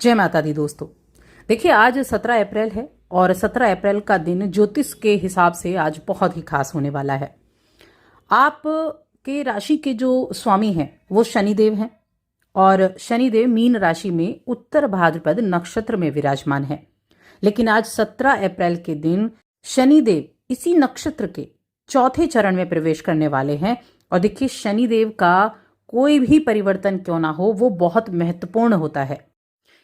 जय माता दी दोस्तों। देखिए, आज 17 अप्रैल है और 17 अप्रैल का दिन ज्योतिष के हिसाब से आज बहुत ही खास होने वाला है। आप के राशि के जो स्वामी हैं वो शनिदेव हैं और शनिदेव मीन राशि में उत्तर भाद्रपद नक्षत्र में विराजमान है। लेकिन आज 17 अप्रैल के दिन शनिदेव इसी नक्षत्र के चौथे चरण में प्रवेश करने वाले हैं। और देखिए, शनिदेव का कोई भी परिवर्तन क्यों ना हो, वो बहुत महत्वपूर्ण होता है।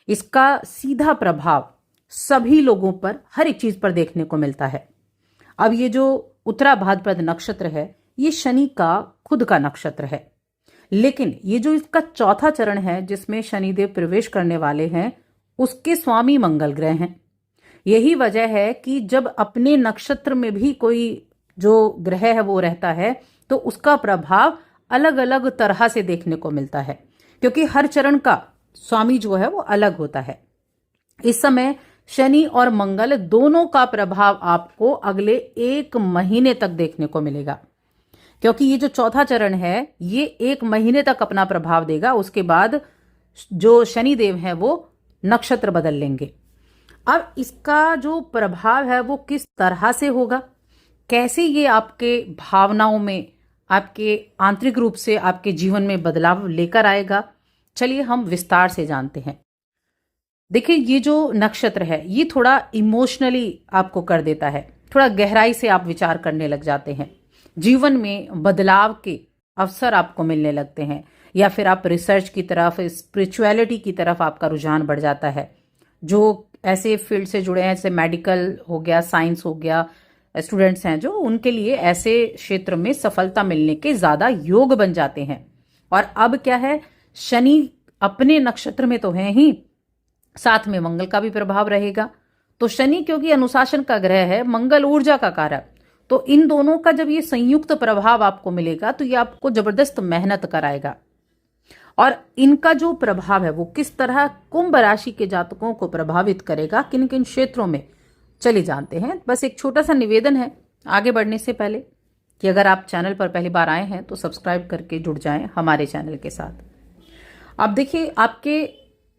इसका सीधा प्रभाव सभी लोगों पर, हर एक चीज पर देखने को मिलता है। अब ये जो उत्तरा भाद्रपद नक्षत्र है, ये शनि का खुद का नक्षत्र है, लेकिन ये जो इसका चौथा चरण है जिसमें शनिदेव प्रवेश करने वाले हैं, उसके स्वामी मंगल ग्रह हैं। यही वजह है कि जब अपने नक्षत्र में भी कोई जो ग्रह है वो रहता है तो उसका प्रभाव अलग अलग तरह से देखने को मिलता है, क्योंकि हर चरण का स्वामी जो है वो अलग होता है। इस समय शनि और मंगल दोनों का प्रभाव आपको अगले 1 महीने तक देखने को मिलेगा, क्योंकि ये जो चौथा चरण है ये 1 महीने तक अपना प्रभाव देगा। उसके बाद जो शनिदेव है वो नक्षत्र बदल लेंगे। अब इसका जो प्रभाव है वो किस तरह से होगा, कैसे ये आपके भावनाओं में, आपके आंतरिक रूप से आपके जीवन में बदलाव लेकर आएगा, चलिए हम विस्तार से जानते हैं। देखिए, ये जो नक्षत्र है ये थोड़ा इमोशनली आपको कर देता है, थोड़ा गहराई से आप विचार करने लग जाते हैं, जीवन में बदलाव के अवसर आपको मिलने लगते हैं, या फिर आप रिसर्च की तरफ, स्पिरिचुअलिटी की तरफ आपका रुझान बढ़ जाता है। जो ऐसे फील्ड से जुड़े हैं, जैसे मेडिकल हो गया, साइंस हो गया, स्टूडेंट्स हैं जो, उनके लिए ऐसे क्षेत्र में सफलता मिलने के ज्यादा योग बन जाते हैं। और अब क्या है, शनि अपने नक्षत्र में तो है ही, साथ में मंगल का भी प्रभाव रहेगा। तो शनि क्योंकि अनुशासन का ग्रह है, मंगल ऊर्जा का कारक, तो इन दोनों का जब ये संयुक्त प्रभाव आपको मिलेगा तो ये आपको जबरदस्त मेहनत कराएगा। और इनका जो प्रभाव है वो किस तरह कुंभ राशि के जातकों को प्रभावित करेगा, किन किन क्षेत्रों में, चलिए जानते हैं। बस एक छोटा सा निवेदन है आगे बढ़ने से पहले कि अगर आप चैनल पर पहली बार आए हैं तो सब्सक्राइब करके जुड़ जाएं हमारे चैनल के साथ। अब देखिए, आपके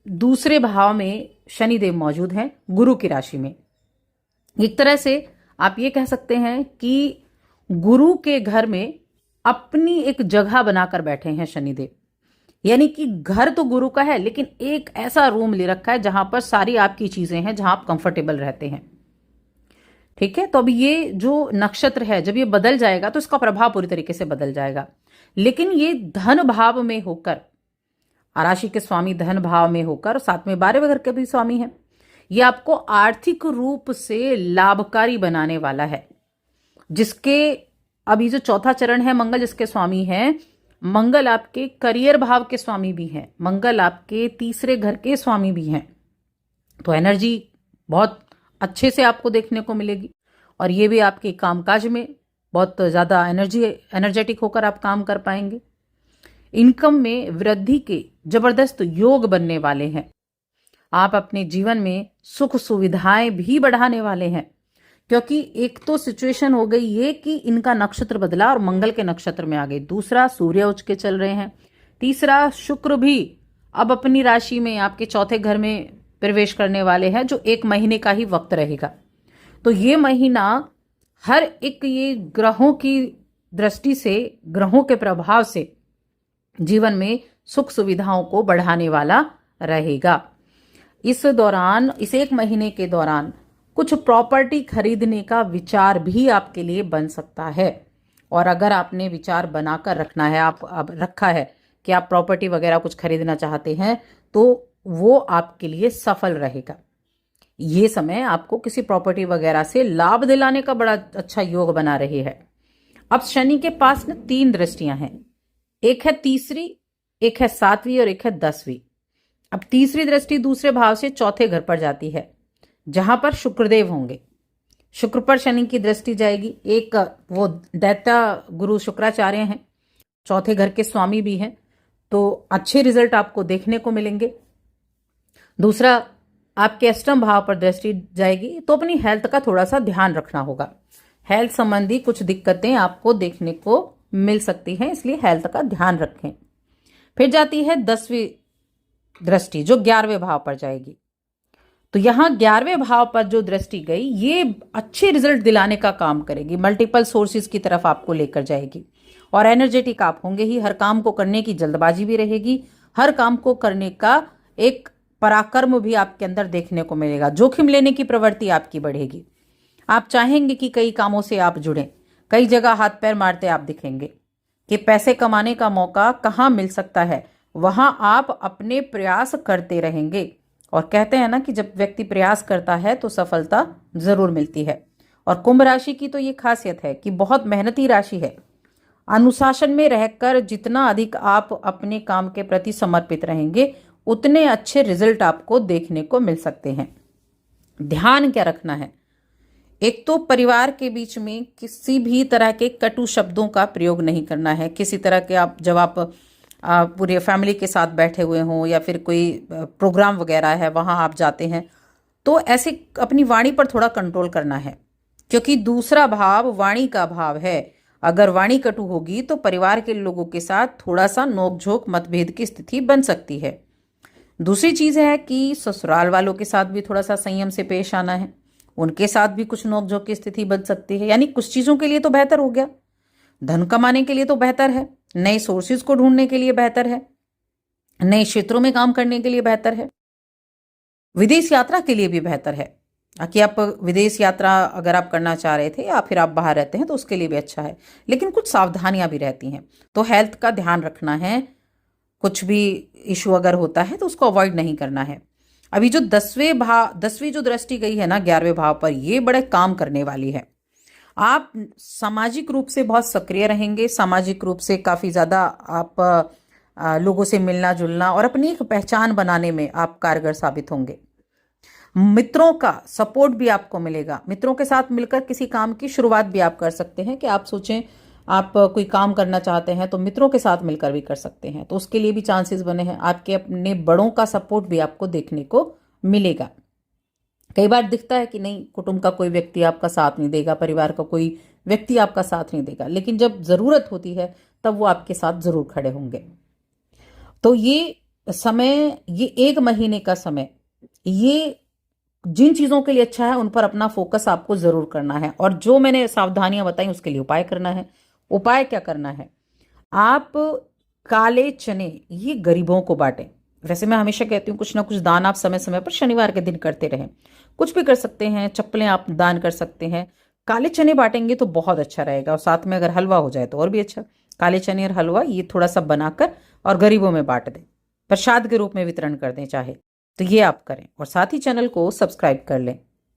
दूसरे भाव में शनिदेव मौजूद हैं, गुरु की राशि में। एक तरह से आप ये कह सकते हैं कि गुरु के घर में अपनी एक जगह बनाकर बैठे हैं शनिदेव। यानी कि घर तो गुरु का है, लेकिन एक ऐसा रूम ले रखा है जहां पर सारी आपकी चीजें हैं, जहां आप कंफर्टेबल रहते हैं। ठीक है, तो अब ये जो नक्षत्र है जब ये बदल जाएगा तो इसका प्रभाव पूरी तरीके से बदल जाएगा। लेकिन ये धन भाव में होकर, राशि के स्वामी धन भाव में होकर, साथ में 12वें घर के भी स्वामी हैं, ये आपको आर्थिक रूप से लाभकारी बनाने वाला है। जिसके अभी जो चौथा चरण है, मंगल जिसके स्वामी हैं, मंगल आपके करियर भाव के स्वामी भी हैं, मंगल आपके तीसरे घर के स्वामी भी हैं। तो एनर्जी बहुत अच्छे से आपको देखने को मिलेगी और ये भी आपके कामकाज में बहुत ज्यादा एनर्जेटिक होकर आप काम कर पाएंगे। इनकम में वृद्धि के जबरदस्त योग बनने वाले हैं। आप अपने जीवन में सुख सुविधाएं भी बढ़ाने वाले हैं, क्योंकि एक तो सिचुएशन हो गई ये कि इनका नक्षत्र बदला और मंगल के नक्षत्र में आ गए, दूसरा सूर्य उच्च के चल रहे हैं, तीसरा शुक्र भी अब अपनी राशि में आपके चौथे घर में प्रवेश करने वाले हैं, जो 1 महीने का ही वक्त रहेगा। तो ये महीना हर एक ये ग्रहों की दृष्टि से, ग्रहों के प्रभाव से जीवन में सुख सुविधाओं को बढ़ाने वाला रहेगा। इस दौरान, इस 1 महीने के दौरान कुछ प्रॉपर्टी खरीदने का विचार भी आपके लिए बन सकता है। और अगर आपने विचार बनाकर रखना है, आप अब रखा है कि आप प्रॉपर्टी वगैरह कुछ खरीदना चाहते हैं, तो वो आपके लिए सफल रहेगा। ये समय आपको किसी प्रॉपर्टी वगैरह से लाभ दिलाने का बड़ा अच्छा योग बना रही है। अब शनि के पास ना 3 दृष्टियां हैं, एक है तीसरी, एक है 7वीं और एक है 10वीं। अब तीसरी दृष्टि दूसरे भाव से चौथे घर पर जाती है, जहां पर शुक्रदेव होंगे। शुक्र पर शनि की दृष्टि जाएगी। एक वो दैत्य गुरु शुक्राचार्य हैं, चौथे घर के स्वामी भी हैं, तो अच्छे रिजल्ट आपको देखने को मिलेंगे। दूसरा, आपके अष्टम भाव पर दृष्टि जाएगी, तो अपनी हेल्थ का थोड़ा सा ध्यान रखना होगा। हेल्थ संबंधी कुछ दिक्कतें आपको देखने को मिल सकती हैं, इसलिए हेल्थ का ध्यान रखें। फिर जाती है 10वीं दृष्टि जो 11वें भाव पर जाएगी। तो यहां 11वें भाव पर जो दृष्टि गई ये अच्छे रिजल्ट दिलाने का काम करेगी, मल्टीपल सोर्सेज की तरफ आपको लेकर जाएगी और एनर्जेटिक आप होंगे ही। हर काम को करने की जल्दबाजी भी रहेगी, हर काम को करने का एक पराक्रम भी आपके अंदर देखने को मिलेगा। जोखिम लेने की प्रवृत्ति आपकी बढ़ेगी। आप चाहेंगे कि कई कामों से आप जुड़ें, कई जगह हाथ पैर मारते आप दिखेंगे कि पैसे कमाने का मौका कहाँ मिल सकता है, वहां आप अपने प्रयास करते रहेंगे। और कहते हैं ना कि जब व्यक्ति प्रयास करता है तो सफलता जरूर मिलती है। और कुंभ राशि की तो ये खासियत है कि बहुत मेहनती राशि है। अनुशासन में रहकर जितना अधिक आप अपने काम के प्रति समर्पित रहेंगे उतने अच्छे रिजल्ट आपको देखने को मिल सकते हैं। ध्यान क्या रखना है, एक तो परिवार के बीच में किसी भी तरह के कटु शब्दों का प्रयोग नहीं करना है। किसी तरह के आप जब आप पूरे फैमिली के साथ बैठे हुए हों या फिर कोई प्रोग्राम वगैरह है वहां आप जाते हैं तो ऐसे अपनी वाणी पर थोड़ा कंट्रोल करना है, क्योंकि दूसरा भाव वाणी का भाव है। अगर वाणी कटु होगी तो परिवार के लोगों के साथ थोड़ा सा नोकझोंक मतभेद की स्थिति बन सकती है। दूसरी चीज है कि ससुराल वालों के साथ भी थोड़ा सा संयम से पेश आना है, उनके साथ भी कुछ नोकझोंक की स्थिति बन सकती है। यानी कुछ चीजों के लिए तो बेहतर हो गया, धन कमाने के लिए तो बेहतर है, नए सोर्सेज को ढूंढने के लिए बेहतर है, नए क्षेत्रों में काम करने के लिए बेहतर है, विदेश यात्रा के लिए भी बेहतर है कि आप विदेश यात्रा अगर आप करना चाह रहे थे या फिर आप बाहर रहते हैं तो उसके लिए भी अच्छा है। लेकिन कुछ सावधानियां भी रहती हैं, तो हेल्थ का ध्यान रखना है। कुछ भी इशू अगर होता है तो उसको अवॉइड नहीं करना है। अभी जो 10वीं जो दृष्टि गई है ना 11वें भाव पर, ये बड़े काम करने वाली है। आप सामाजिक रूप से बहुत सक्रिय रहेंगे, सामाजिक रूप से काफी ज्यादा आप लोगों से मिलना जुलना और अपनी एक पहचान बनाने में आप कारगर साबित होंगे। मित्रों का सपोर्ट भी आपको मिलेगा, मित्रों के साथ मिलकर किसी काम की शुरुआत भी आप कर सकते हैं। कि आप सोचें आप कोई काम करना चाहते हैं तो मित्रों के साथ मिलकर भी कर सकते हैं, तो उसके लिए भी चांसेस बने हैं। आपके अपने बड़ों का सपोर्ट भी आपको देखने को मिलेगा। कई बार दिखता है कि नहीं, कुटुंब का कोई व्यक्ति आपका साथ नहीं देगा, परिवार का कोई व्यक्ति आपका साथ नहीं देगा, लेकिन जब जरूरत होती है तब वो आपके साथ जरूर खड़े होंगे। तो ये समय, ये 1 महीने का समय, ये जिन चीजों के लिए अच्छा है उन पर अपना फोकस आपको जरूर करना है। और जो मैंने सावधानियां बताई उसके लिए उपाय करना है। उपाय क्या करना है, आप काले चने ये गरीबों को बांटें। वैसे मैं हमेशा कहती हूँ कुछ ना कुछ दान आप समय समय पर शनिवार के दिन करते रहें। कुछ भी कर सकते हैं, चप्पलें आप दान कर सकते हैं, काले चने बांटेंगे तो बहुत अच्छा रहेगा। और साथ में अगर हलवा हो जाए तो और भी अच्छा। काले चने और हलवा ये थोड़ा सा बनाकर और गरीबों में बांट दें, प्रसाद के रूप में वितरण कर दें चाहे, तो ये आप करें। और साथ ही चैनल को सब्सक्राइब कर लें।